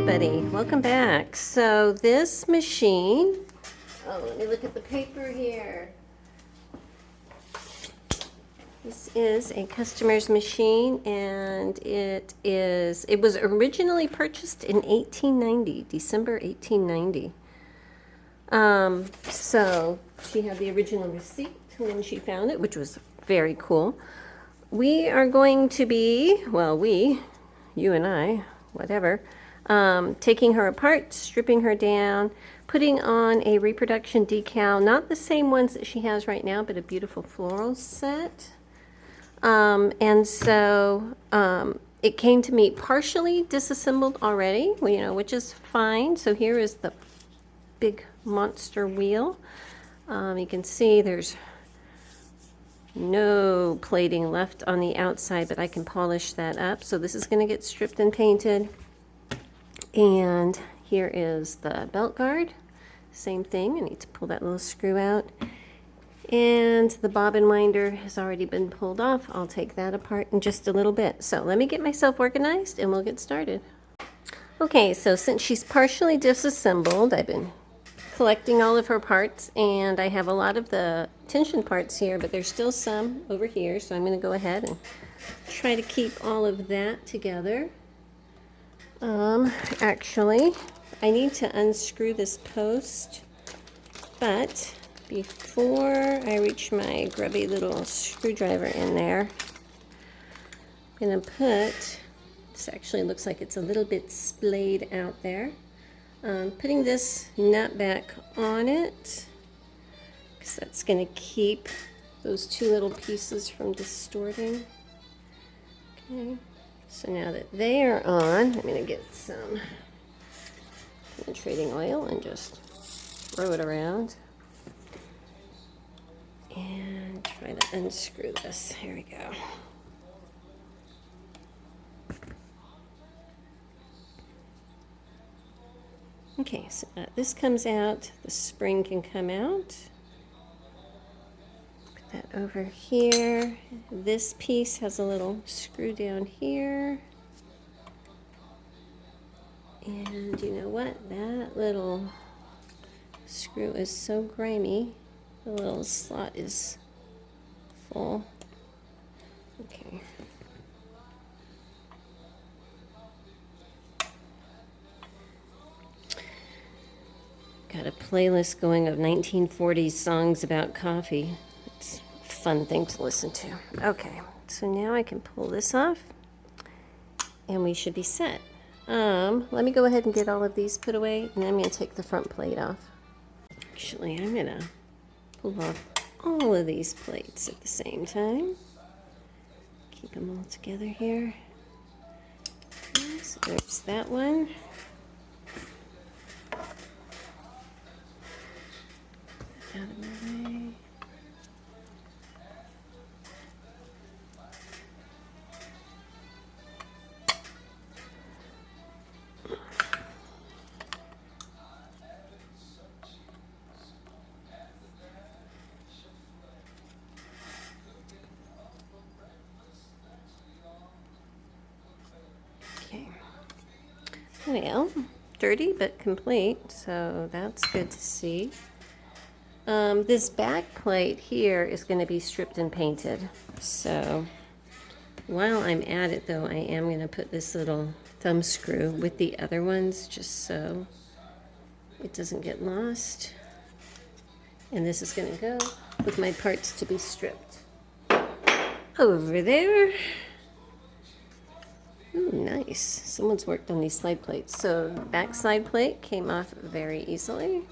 everybody, welcome back. So this machine, let me look at the paper here. This is a customer's machine, and it was originally purchased in 1890, December 1890. So she had the original receipt when she found it, which was very cool. We are going to be, well, you and I, whatever, taking her apart, stripping her down, putting on a reproduction decal, not the same ones that she has right now, but a beautiful floral set. And so it came to me partially disassembled already, which is fine. So here is the big monster wheel. You can see there's no plating left on the outside, but I can polish that up. So this is going to get stripped and painted. And here is the belt guard. Same thing. I need to pull that little screw out. And the bobbin winder has already been pulled off. I'll take that apart in just a little bit. So let me get myself organized and we'll get started. Okay, so since she's partially disassembled, I've been collecting all of her parts, and I have a lot of the tension parts here, but there's still some over here, so I'm going to go ahead and try to keep all of that together. Actually, I need to unscrew this post, but before I reach my grubby little screwdriver in there, I'm going to put, this actually looks like it's a little bit splayed out there. Putting this nut back on it, because that's going to keep those two little pieces from distorting. Okay, so now that they are on, I'm going to get some penetrating oil and just throw it around. And try to unscrew this. Here we go. Okay, so this comes out, the spring can come out. Put that over here. This piece has a little screw down here. And you know what? That little screw is so grimy. The little slot is full. Okay. Got a playlist going of 1940s songs about coffee. It's a fun thing to listen to. Okay, so now I can pull this off, and we should be set. Let me go ahead and get all of these put away, and I'm going to take the front plate off. Actually, I'm going to pull off all of these plates at the same time. Keep them all together here. Okay, so there's that one. Out of my way. Okay. Well, dirty but complete, so that's good to see. This back plate here is going to be stripped and painted. So while I'm at it, though, I am going to put this little thumb screw with the other ones just so it doesn't get lost. And this is going to go with my parts to be stripped. Over there. Ooh, nice. Someone's worked on these slide plates. So the back slide plate came off very easily.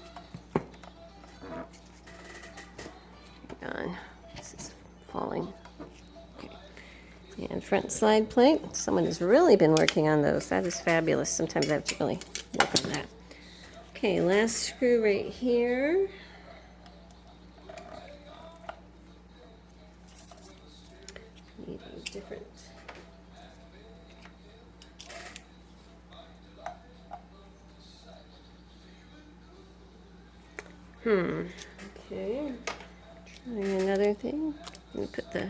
On. This is falling. Okay. And front slide plate. Someone has really been working on those. That is fabulous. Sometimes I have to really work on that. Okay, last screw right here. Need a different. Okay. Trying another thing. I'm going to put the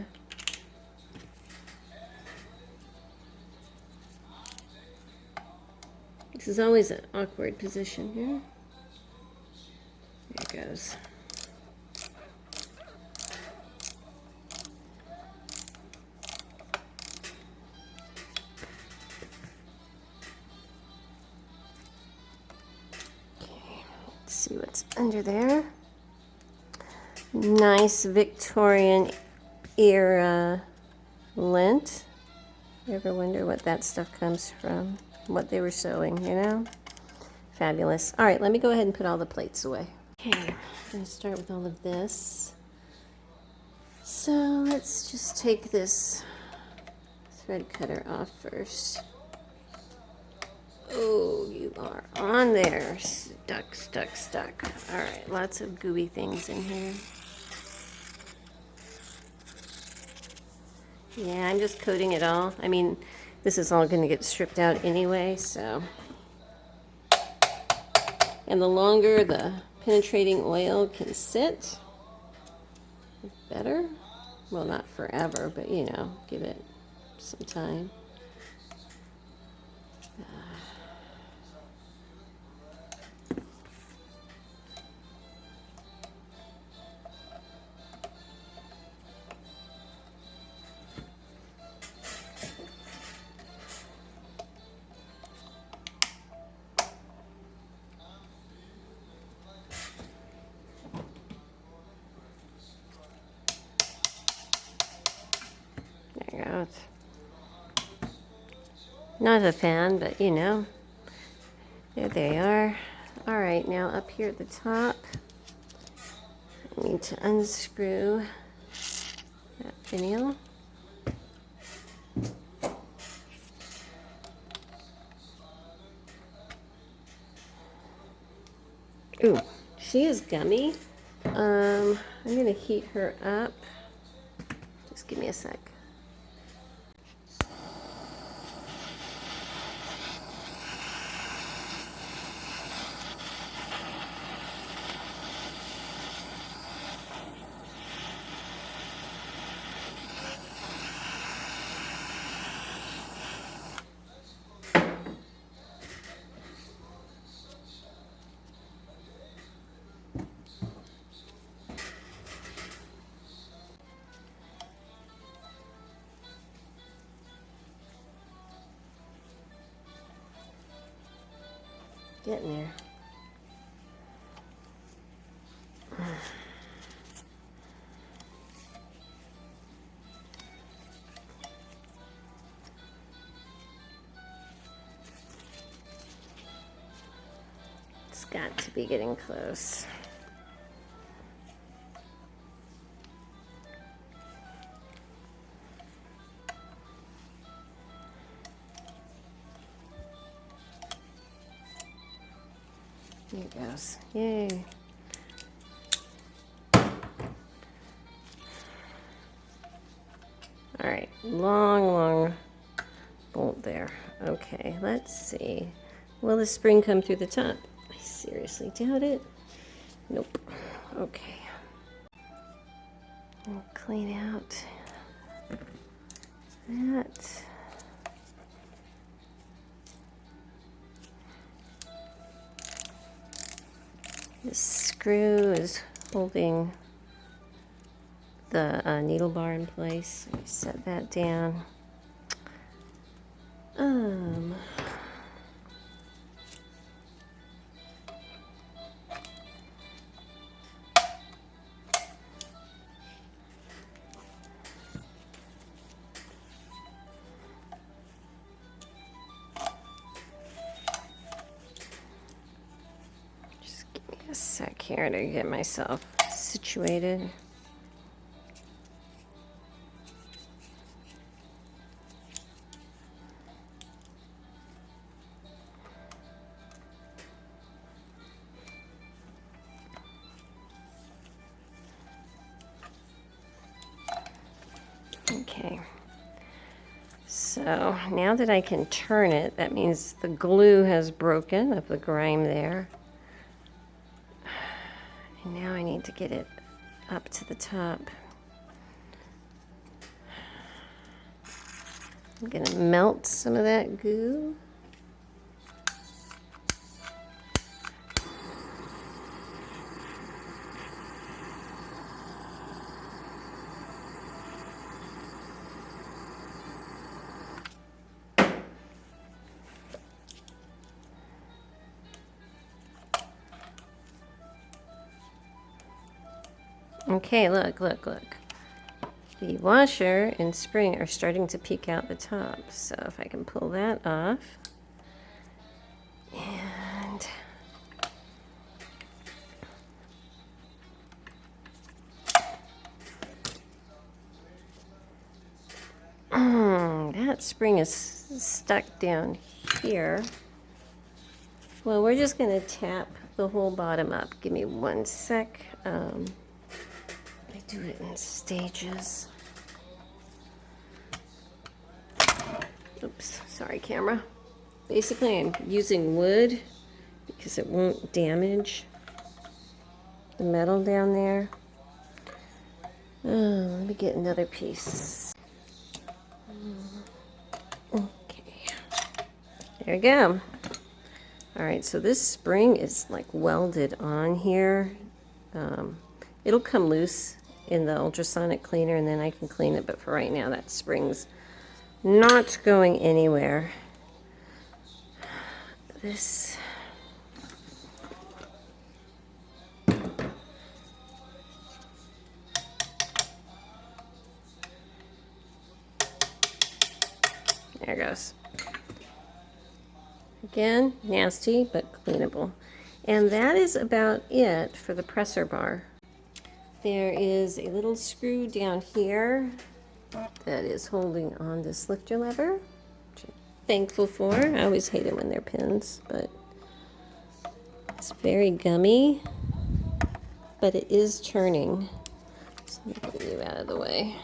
This is always an awkward position here. There it goes. Okay, let's see what's under there. Nice Victorian era lint. You ever wonder what that stuff comes from? What they were sewing, you know? Fabulous. All right, let me go ahead and put all the plates away. Okay, I'm going to start with all of this. So let's just take this thread cutter off first. Oh, you are on there. Stuck, stuck, stuck. All right, lots of gooey things in here. Yeah, I'm just coating it all. I mean, this is all going to get stripped out anyway, so. And the longer the penetrating oil can sit, the better. Well, not forever, but you know, give it some time. There you go. Not a fan, but you know, there they are. All right, now up here at the top, I need to unscrew that finial. Ooh, she is gummy. I'm gonna heat her up. Just give me a sec. Getting there. It's got to be getting close. There it goes. Yay. All right, long bolt there. Okay, let's see. Will the spring come through the top? I seriously doubt it. Nope. Okay. I'll clean out that. This screw is holding the needle bar in place. Let me set that down. A sec here to get myself situated. Okay. So now that I can turn it, that means the glue has broken of the grime there. And now I need to get it up to the top. I'm gonna melt some of that goo. Okay, look, look, look. The washer and spring are starting to peek out the top. So if I can pull that off. And that spring is stuck down here. Well, we're just going to tap the whole bottom up. Give me one sec. I do it in stages. Oops, sorry camera. Basically, I'm using wood because it won't damage the metal down there. Let me get another piece. Okay, there we go. All right, so this spring is like welded on here. It'll come loose in the ultrasonic cleaner and then I can clean it, but for right now that spring's not going anywhere. This there it goes. Again, nasty, but cleanable. And that is about it for the presser bar. There is a little screw down here that is holding on this lifter lever, which I'm thankful for. I always hate it when they're pins, but it's very gummy, but it is turning. So let me get you out of the way.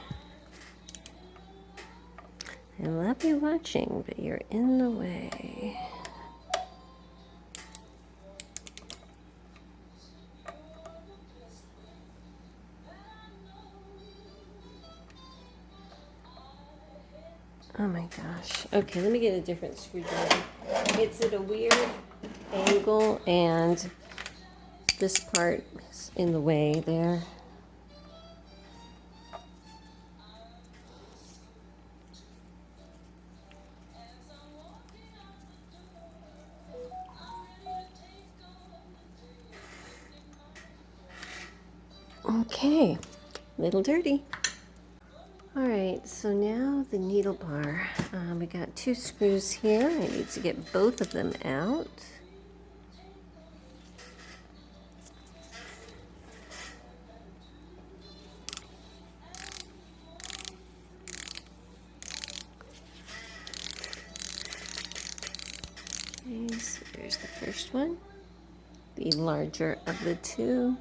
I love you watching, but you're in the way. Oh my gosh. Okay, let me get a different screwdriver. It's at a weird angle and this part is in the way there. Okay, little dirty. All right, so now the needle bar. We got 2 screws here. I need to get both of them out. Okay, so there's the first one, the larger of the 2.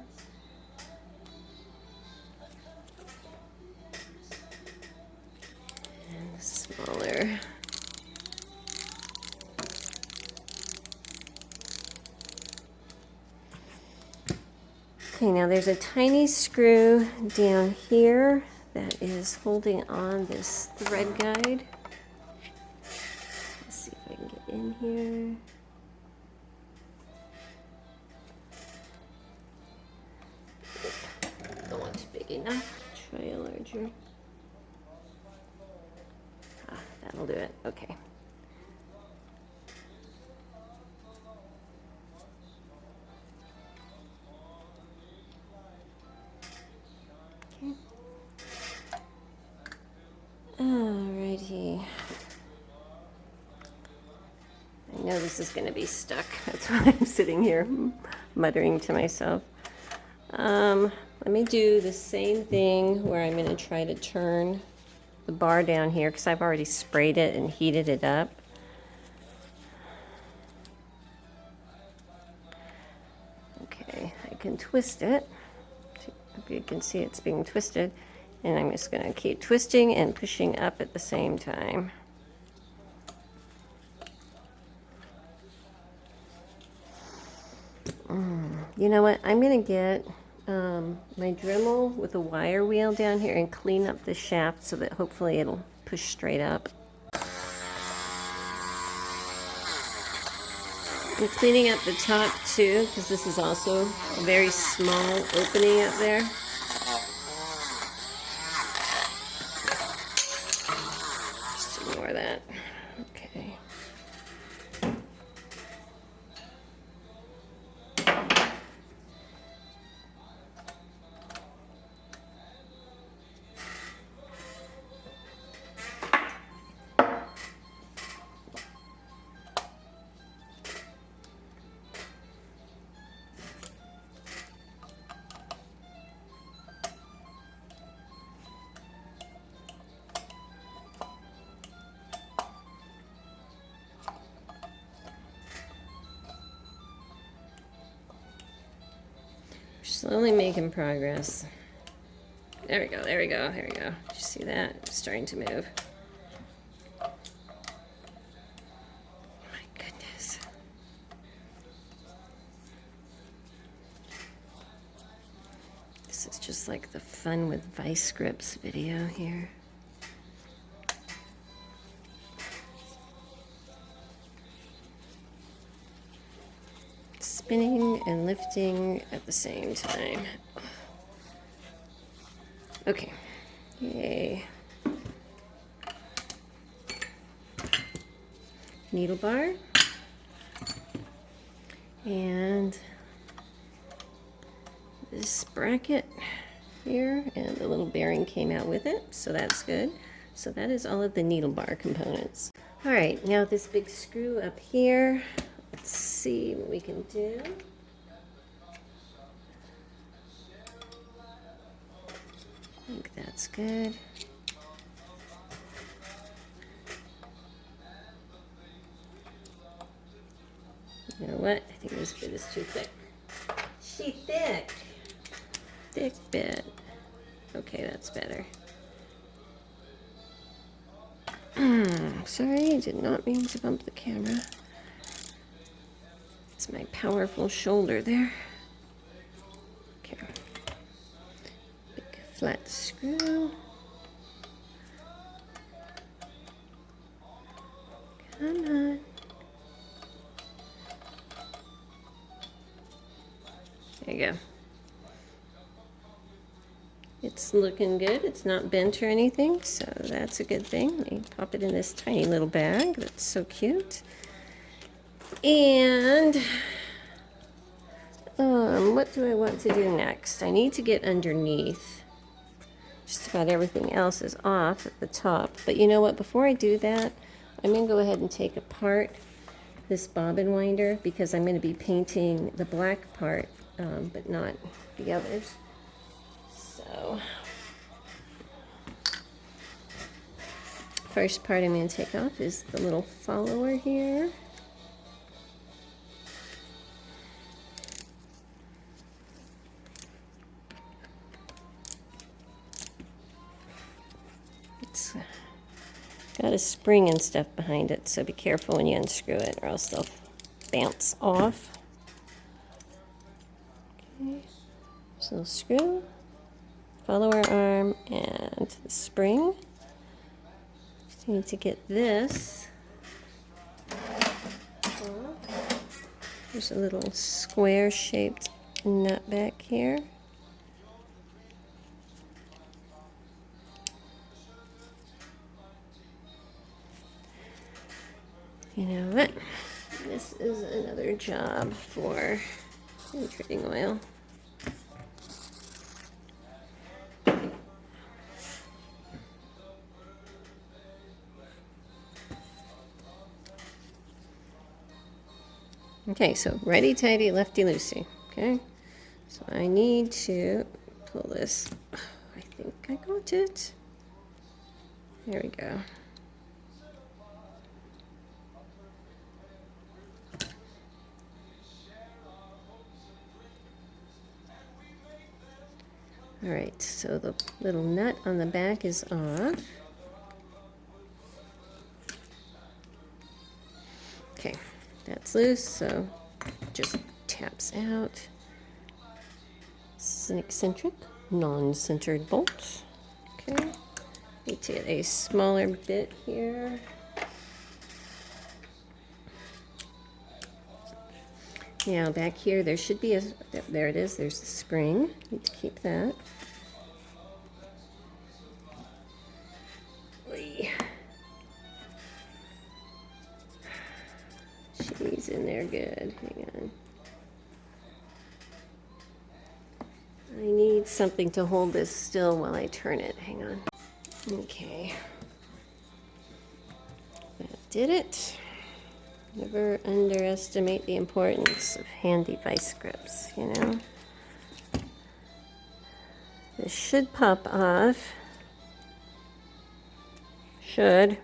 Smaller. Okay, now there's a tiny screw down here that is holding on this thread guide. Let's see if I can get in here. The one's big enough. Try a larger. That'll do it. Okay. Okay. Alrighty. I know this is going to be stuck. That's why I'm sitting here muttering to myself. Let me do the same thing where I'm going to try to turn the bar down here because I've already sprayed it and heated it up. Okay, I can twist it. If you can see it's being twisted, and I'm just going to keep twisting and pushing up at the same time. You know what? I'm going to get my Dremel with a wire wheel down here and clean up the shaft so that hopefully it'll push straight up. I'm cleaning up the top too because this is also a very small opening up there. Just ignore that. Okay. Slowly making progress. There we go, there we go, there we go. Did you see that? It's starting to move. Oh my goodness. This is just like the fun with vice grips video here. Spinning and lifting at the same time. Okay, yay. Needle bar. And this bracket here, and the little bearing came out with it, so that's good. So that is all of the needle bar components. All right, now this big screw up here. Let's see what we can do. I think that's good. You know what? I think this bit is too thick. She thick. Thick bit. Okay, that's better. Sorry, I did not mean to bump the camera. It's my powerful shoulder there. Okay. Big flat screw. Come on. There you go. It's looking good. It's not bent or anything, so that's a good thing. Let me pop it in this tiny little bag. That's so cute. And what do I want to do next? I need to get underneath. Just about everything else is off at the top. But you know what? Before I do that, I'm going to go ahead and take apart this bobbin winder because I'm going to be painting the black part, but not the others. So, first part I'm going to take off is the little follower here. It's got a spring and stuff behind it, so be careful when you unscrew it or else they'll bounce off. Okay, so little screw, follower arm, and the spring. So you need to get this off. There's a little square shaped nut back here. You know what? This is another job for treating oil. Okay, so righty tighty, lefty loosey. Okay, so I need to pull this. I think I got it. There we go. All right, so the little nut on the back is off. Okay, that's loose, so it just taps out. This is an eccentric, non-centered bolt. Okay, need to get a smaller bit here. Now back here, there should be a, there it is, there's the spring. Need to keep that. She's in there good. Hang on. I need something to hold this still while I turn it. Hang on. Okay. That did it. Never underestimate the importance of handy vice grips, you know. This should pop off. Should.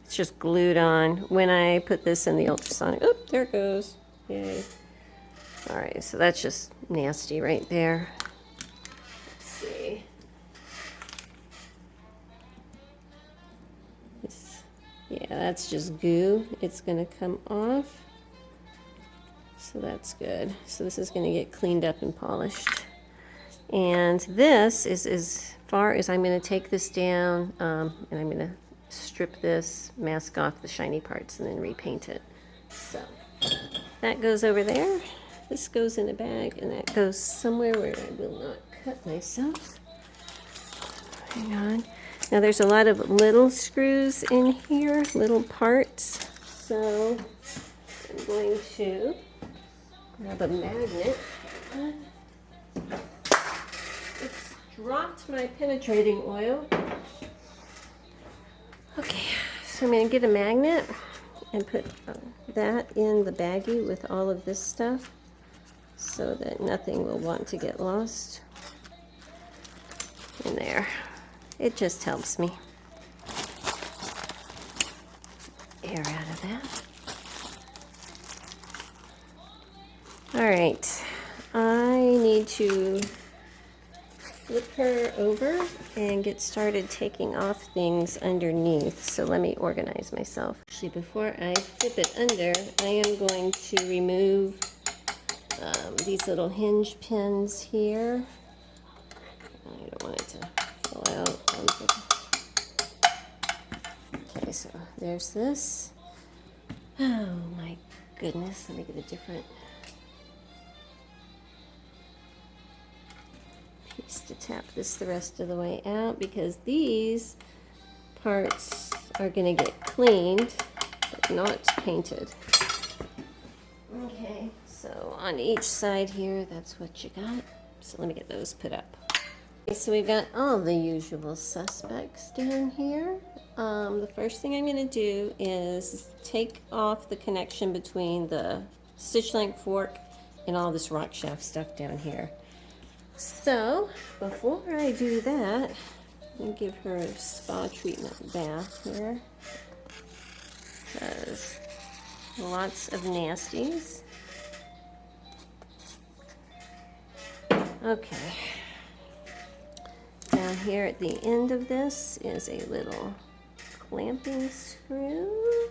It's just glued on. When I put this in the ultrasonic, oh, there it goes. Yay. All right, so that's just nasty right there. Yeah, that's just goo. It's gonna come off. So that's good. So this is gonna get cleaned up and polished. And this is as far as I'm gonna take this down, and I'm gonna strip this, mask off the shiny parts, and then repaint it. So that goes over there. This goes in a bag, and that goes somewhere where I will not cut myself. Hang on. Now there's a lot of little screws in here, little parts. So I'm going to grab a magnet. It's dropped my penetrating oil. Okay, so I'm going to get a magnet and put that in the baggie with all of this stuff so that nothing will want to get lost in there. It just helps me. Air out of that. All right, I need to flip her over and get started taking off things underneath. So let me organize myself. Actually, before I flip it under, I am going to remove these little hinge pins here. I don't want it to fall out. Okay, so there's this. Oh my goodness, let me get a different piece to tap this the rest of the way out, because these parts are going to get cleaned but not painted. Okay, so on each side here, that's what you got. So let me get those put up. Okay, so we've got all the usual suspects down here. The first thing I'm going to do is take off the connection between the stitch length fork and all this rock shaft stuff down here. So before I do that, I'm going to give her a spa treatment bath here, because lots of nasties. Okay. Down here at the end of this is a little clamping screw.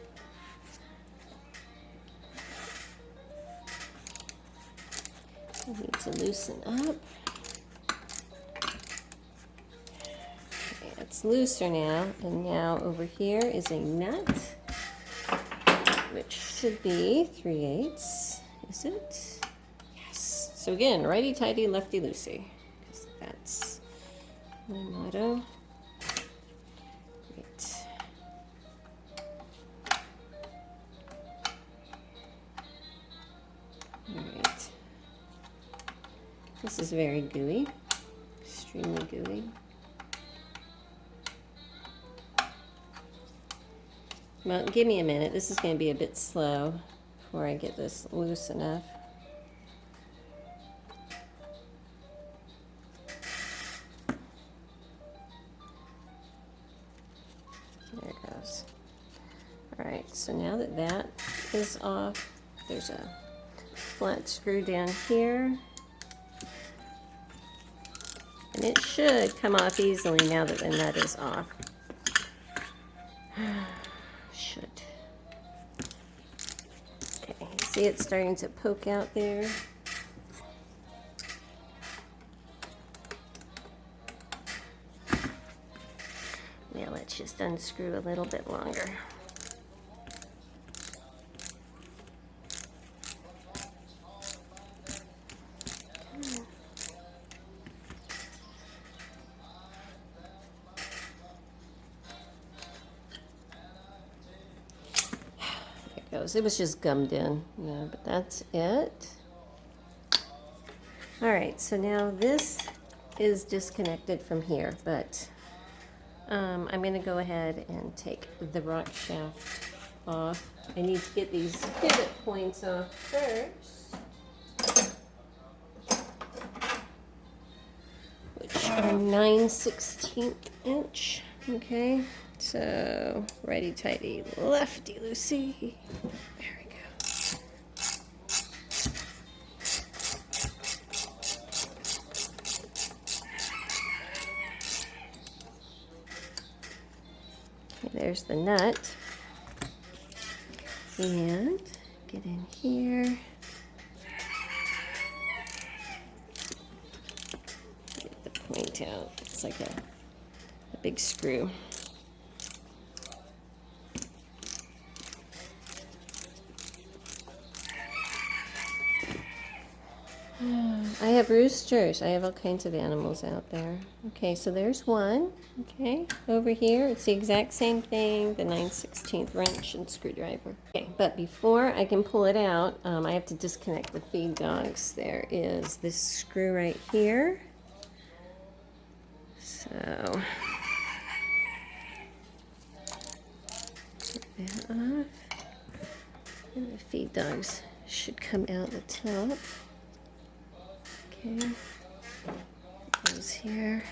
I need to loosen up. Okay, it's looser now, and now over here is a nut, which should be 3/8. Is it? Yes. So again, righty-tighty, lefty-loosey, because that's my motto. Great. All right. This is very gooey, extremely gooey. Well, give me a minute. This is going to be a bit slow before I get this loose enough. There it goes. All right, so now that that is off, there's a flat screw down here. And it should come off easily now that the nut is off. Should. Okay, see it's starting to poke out there. Now let's just unscrew a little bit longer. It was just gummed in, yeah, but that's it. All right, so now this is disconnected from here, but I'm going to go ahead and take the rock shaft off. I need to get these pivot points off first, which are 9/16 inch. Okay. So, righty-tighty, lefty-loosey. There we go. Okay, there's the nut. And get in here. Get the point out. It's like a big screw. I have roosters. I have all kinds of animals out there. Okay, so there's one. Okay, over here, it's the exact same thing, the 9/16 wrench and screwdriver. Okay, but before I can pull it out, I have to disconnect the feed dogs. There is this screw right here. So, take that off. And the feed dogs should come out the top. Okay, it goes here.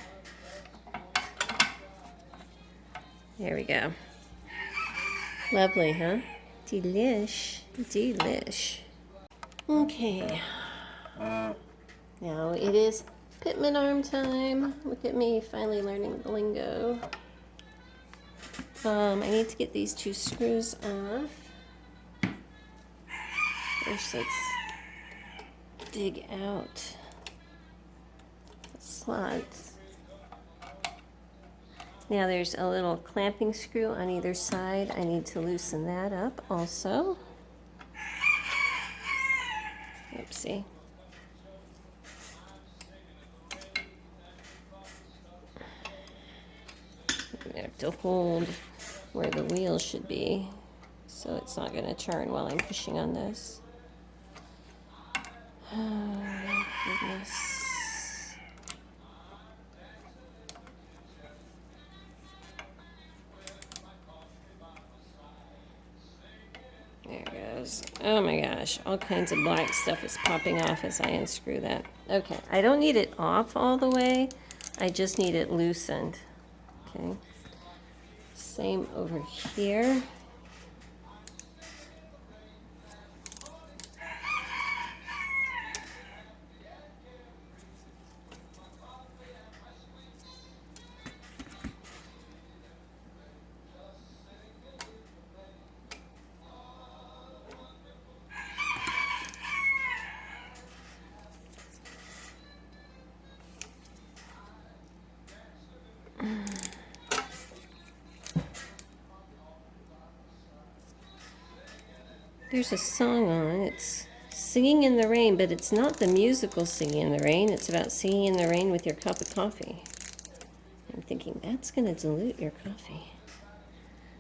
There we go. Lovely, huh? Delish. Delish. Okay. Now it is Pitman arm time. Look at me finally learning the lingo. I need to get these two screws off. First, let's dig out the slots. Now there's a little clamping screw on either side. I need to loosen that up also. Oopsie. I'm gonna have to hold where the wheel should be so it's not gonna turn while I'm pushing on this. Oh my goodness. There it goes. Oh my gosh, all kinds of black stuff is popping off as I unscrew that. Okay, I don't need it off all the way. I just need it loosened. Okay. Same over here. There's a song on. It's Singing in the Rain, but it's not the musical Singing in the Rain. It's about singing in the rain with your cup of coffee. I'm thinking that's going to dilute your coffee.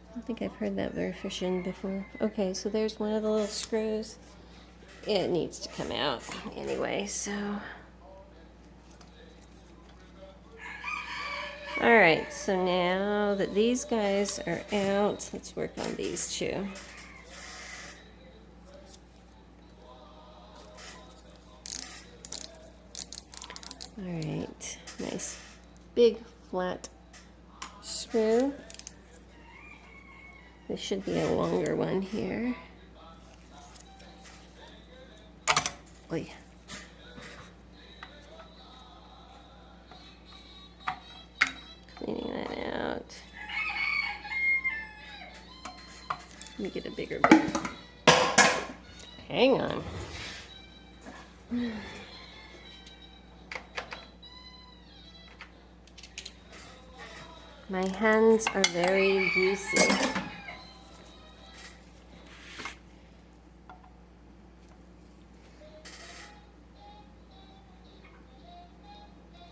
I don't think I've heard that version before. Okay, so there's one of the little screws. It needs to come out anyway, so. All right, so now that these guys are out, let's work on these two. All right, nice big flat screw. There should be a longer one here. Oy. Cleaning that out. Let me get a bigger bit. Hang on. My hands are very greasy.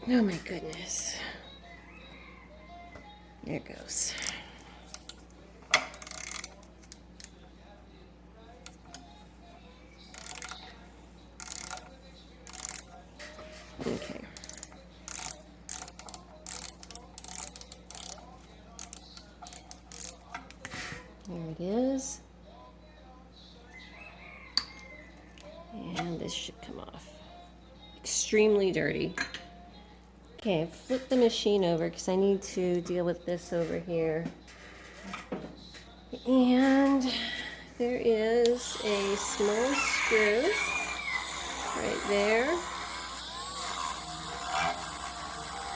Oh my goodness. There it goes. Okay. There it is. And this should come off. Extremely dirty. Okay, I've flipped the machine over because I need to deal with this over here. And there is a small screw right there.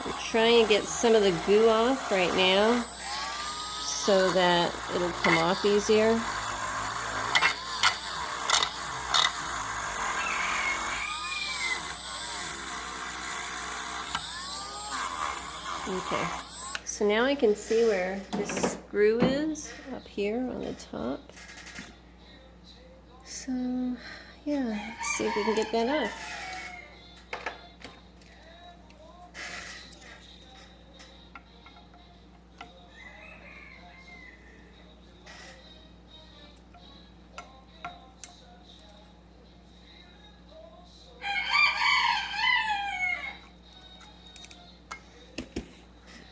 I'm trying to get some of the goo off right now so that it'll come off easier. Okay, so now I can see where this screw is up here on the top. So yeah, let's see if we can get that off.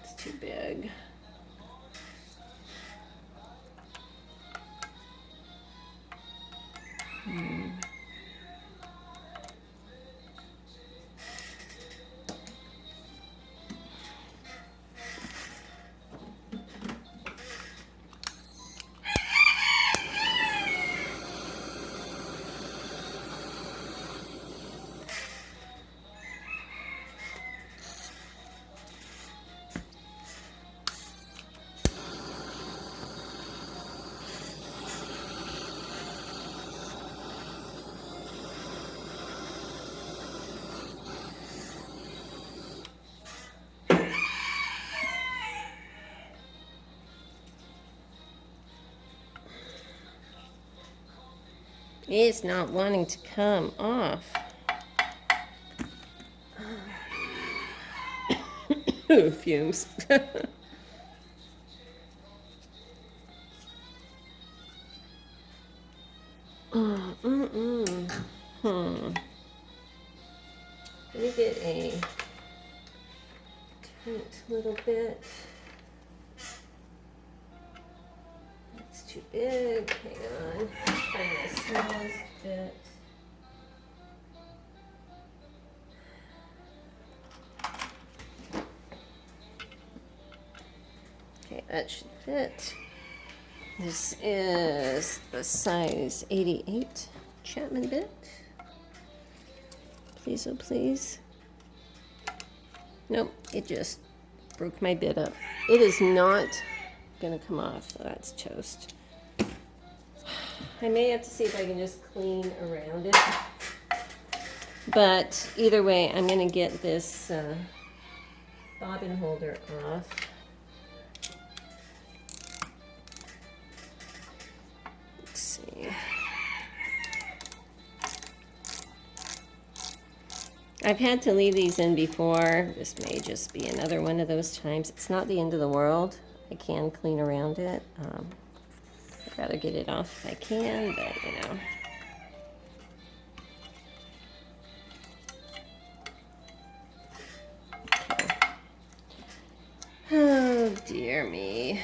It's too big. It's not wanting to come off. Fumes. Let me get a different little bit. It's too big. Hang on. Find the smallest bit. Okay, that should fit. This is the size 88 Chapman bit. Please, oh please. Nope, it just broke my bit up. It is not gonna come off. Oh, that's toast. I may have to see if I can just clean around it. But either way, I'm gonna get this bobbin holder off. Let's see. I've had to leave these in before. This may just be another one of those times. It's not the end of the world. I can clean around it. I'd rather get it off if I can, but you know. Okay. Oh dear me.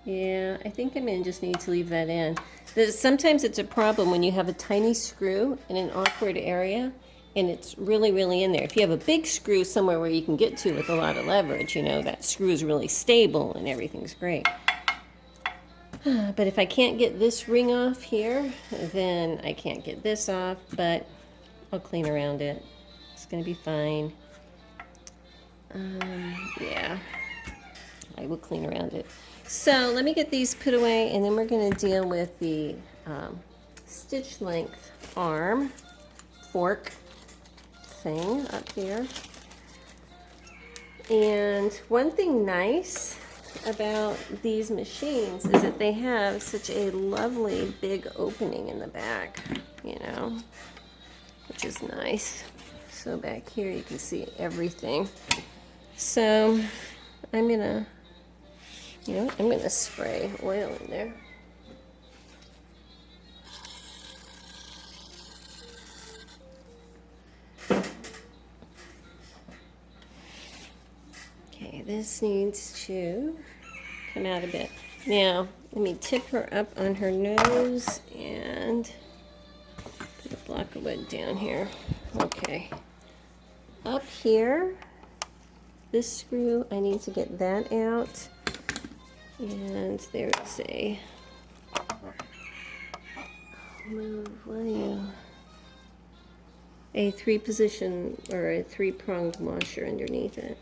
Yeah, I think I'm gonna just need to leave that in. Sometimes it's a problem when you have a tiny screw in an awkward area and it's really, really in there. If you have a big screw somewhere where you can get to with a lot of leverage, you know, that screw is really stable and everything's great. But if I can't get this ring off here, then I can't get this off, but I'll clean around it. It's gonna be fine. Yeah, I will clean around it. So let me get these put away, and then we're going to deal with the stitch length arm fork thing up here. And one thing nice about these machines is that they have such a lovely big opening in the back, you know, which is nice. So back here you can see everything. So I'm going to, you know, I'm going to spray oil in there. Okay, this needs to come out a bit. Now, let me tip her up on her nose and put a block of wood down here. Okay. Up here, this screw, I need to get that out. And there is a a 3-position or a 3-pronged washer underneath it.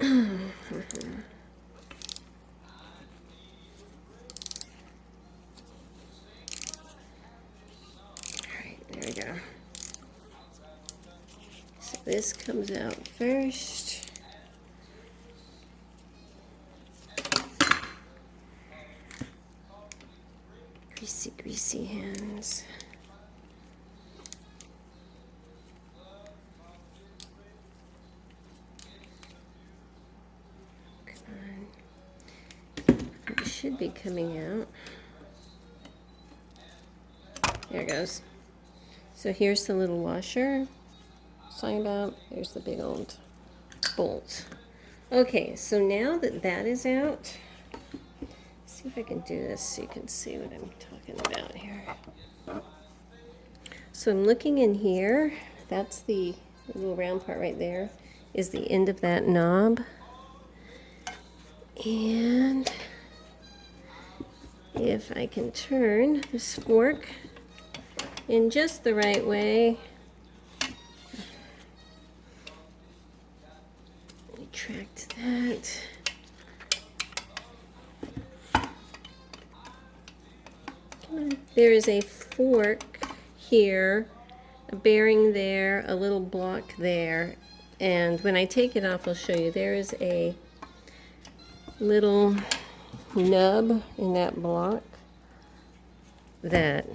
Alright, there we go. this comes out first. Greasy, greasy hands. It should be coming out. There it goes. So here's the little washer. Talking about, there's the big old bolt. Okay, so now that that is out, see if I can do this so you can see what I'm talking about here. So I'm looking in here. That's the little round part right there, is the end of that knob. And if I can turn this fork in just the right way, retract that. There is a fork here, a bearing there, a little block there, and when I take it off I'll show you. There is a little nub in that block that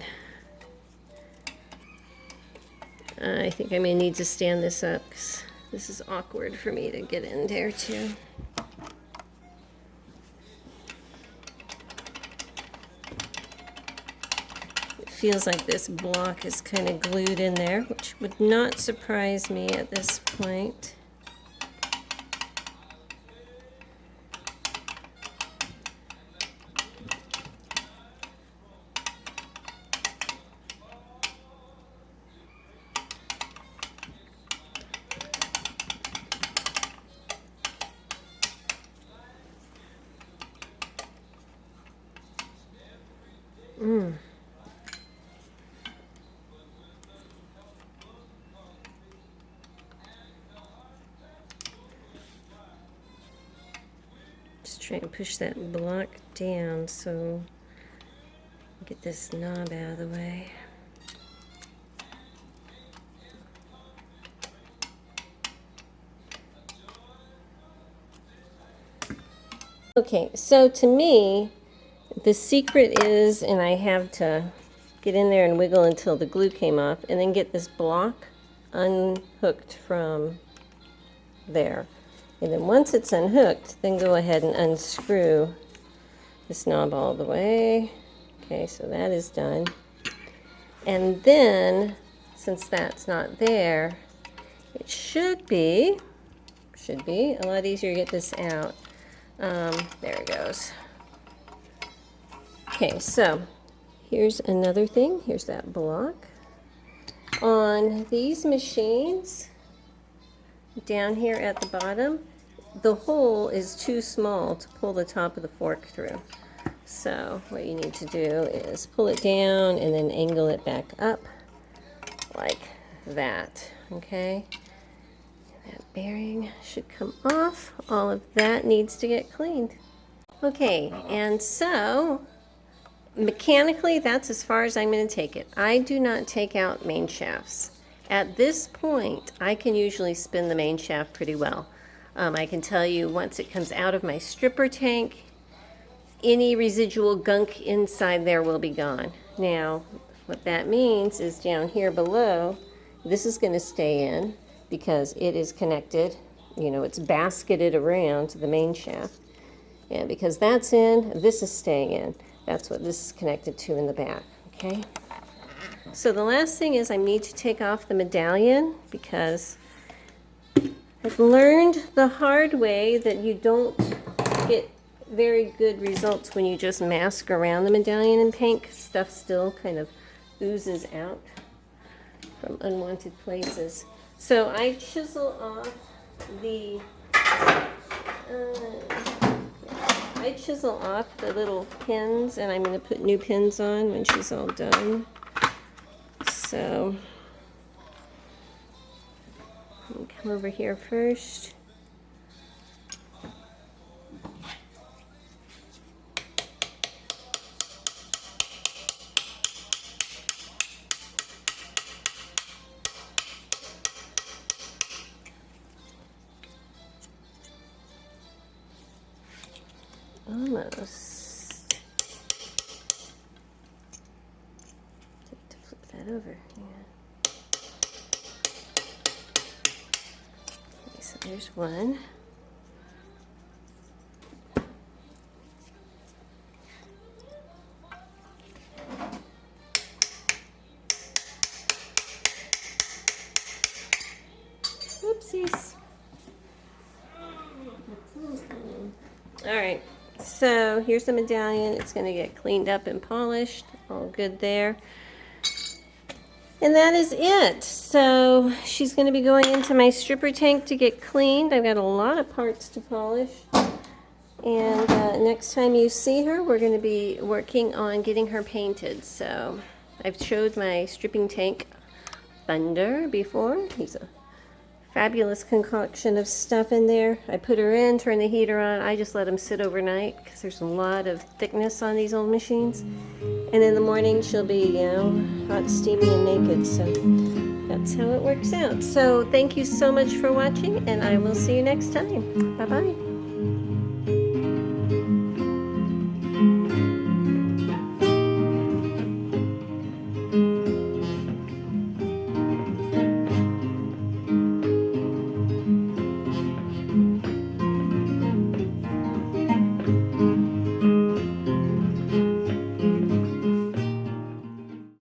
I think I may need to stand this up because this is awkward for me to get in there too. It feels like this block is kind of glued in there, which would not surprise me at this point. Just try and push that block down so get this knob out of the way. Okay, so to me, the secret is, and I have to get in there and wiggle until the glue came off, and then get this block unhooked from there. And then once it's unhooked, then go ahead and unscrew this knob all the way. Okay, so that is done. And then, since that's not there, it should be a lot easier to get this out. There it goes. Okay, so here's another thing. Here's that block. On these machines, down here at the bottom, the hole is too small to pull the top of the fork through. So what you need to do is pull it down and then angle it back up like that, okay? That bearing should come off. All of that needs to get cleaned. Okay, and so mechanically, that's as far as I'm going to take it. I do not take out main shafts. At this point, I can usually spin the main shaft pretty well. I can tell you once it comes out of my stripper tank, any residual gunk inside there will be gone. Now, what that means is down here below, this is going to stay in because it is connected, you know, it's basketed around the main shaft. And because that's in, this is staying in. That's what this is connected to in the back, okay? So the last thing is I need to take off the medallion because I've learned the hard way that you don't get very good results when you just mask around the medallion in paint, 'cause stuff still kind of oozes out from unwanted places. So I chisel off the little pins, and I'm going to put new pins on when she's all done. So I'll come over here first. over. Yeah. Okay, so there's one. Oopsies. All right, so here's the medallion. It's going to get cleaned up and polished. All good there. And that is it. So she's going to be going into my stripper tank to get cleaned. I've got a lot of parts to polish. And next time you see her, we're going to be working on getting her painted. So I've showed my stripping tank Thunder before. He's a fabulous concoction of stuff in there. I put her in, turn the heater on. I just let him sit overnight because there's a lot of thickness on these old machines. And in the morning she'll be, you know, hot, steamy, and naked. So that's how it works out. So thank you so much for watching, and I will see you next time. Bye-bye.